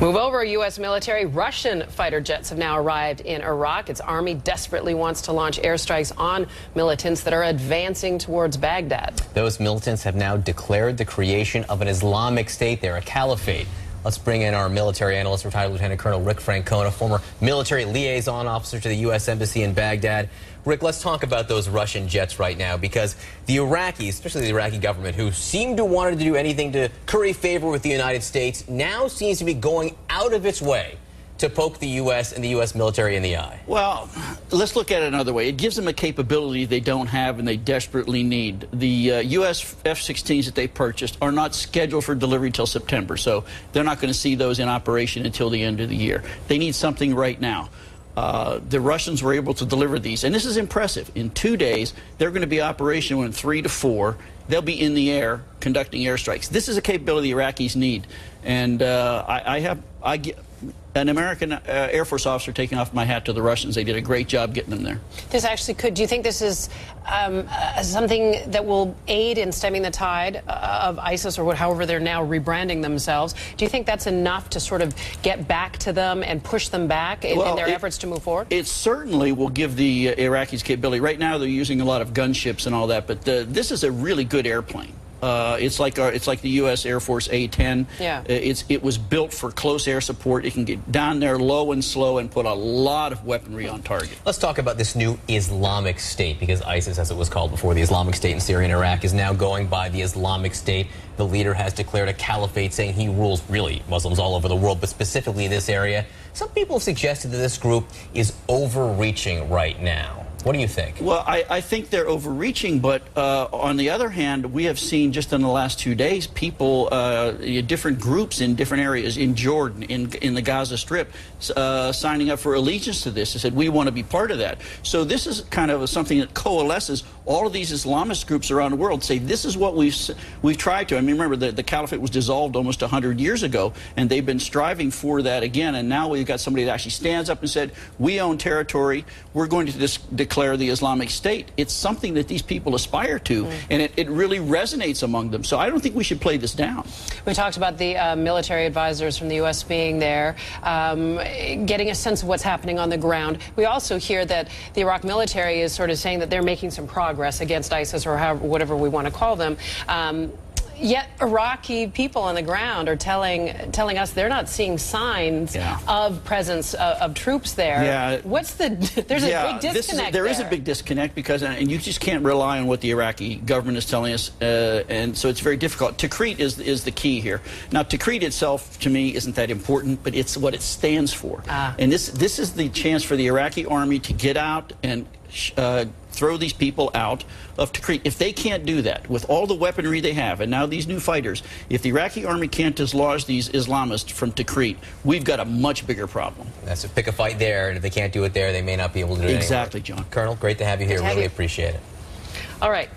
Move over, U.S. military. Russian fighter jets have now arrived in Iraq. Its army desperately wants to launch airstrikes on militants that are advancing towards Baghdad. Those militants have now declared the creation of an Islamic State there, a caliphate. Let's bring in our military analyst, retired Lieutenant Colonel Rick Francona, former military liaison officer to the U.S. Embassy in Baghdad. Rick, let's talk about those Russian jets right now, because the Iraqis, especially the Iraqi government, who seemed to want to do anything to curry favor with the United States, now seems to be going out of its way to poke the U.S. and the U.S. military in the eye. Well, let's look at it another way. It gives them a capability they don't have and they desperately need. The U.S. F-16s that they purchased are not scheduled for delivery till September, so they're not going to see those in operation until the end of the year. They need something right now. The Russians were able to deliver these, and this is impressive. In 2 days, they're going to be operational in 3 to 4. They'll be in the air conducting airstrikes. This is a capability the Iraqis need, and I get an American Air Force officer taking off my hat to the Russians. They did a great job getting them there. This actually could, do you think this is something that will aid in stemming the tide of ISIS, or however they're now rebranding themselves? Do you think that's enough to sort of get back to them and push them back in their efforts to move forward? It certainly will give the Iraqis capability. Right now they're using a lot of gunships and all that, but this is a really good airplane. It's like the U.S. Air Force A-10. Yeah. It was built for close air support. It can get down there low and slow and put a lot of weaponry on target. Let's talk about this new Islamic State, because ISIS, as it was called before, the Islamic State in Syria and Iraq, is now going by the Islamic State. The leader has declared a caliphate, saying he rules, really, Muslims all over the world, but specifically this area. Some people have suggested that this group is overreaching right now. What do you think? Well, I think they're overreaching, but on the other hand, we have seen just in the last 2 days people, different groups in different areas, in Jordan, in the Gaza Strip, signing up for allegiance to this. They said, we want to be part of that. So this is kind of something that coalesces all of these Islamist groups around the world, say this is what we've tried to. I mean, remember, the caliphate was dissolved almost 100 years ago, and they've been striving for that again, and now we've got somebody that actually stands up and said, we own territory, we're going to declare the Islamic State. It's something that these people aspire to, and it really resonates among them. So I don't think we should play this down. We talked about the military advisors from the U.S. being there, getting a sense of what's happening on the ground. We also hear that the Iraq military is sort of saying that they're making some progress against ISIS, or whatever we want to call them. Yet Iraqi people on the ground are telling us they're not seeing signs of presence of troops there. Yeah. There's a big disconnect there is a big disconnect, because and you just can't rely on what the Iraqi government is telling us, and so it's very difficult. Tikrit is the key here. Now, Tikrit itself, to me, isn't that important, but it's what it stands for. And this is the chance for the Iraqi army to get out and throw these people out of Tikrit. If they can't do that with all the weaponry they have, and now these new fighters, if the Iraqi army can't dislodge these Islamists from Tikrit, we've got a much bigger problem. That's pick a fight there, and if they can't do it there, they may not be able to do it Exactly, anywhere. John. Colonel, great to have you here. Really appreciate it. All right.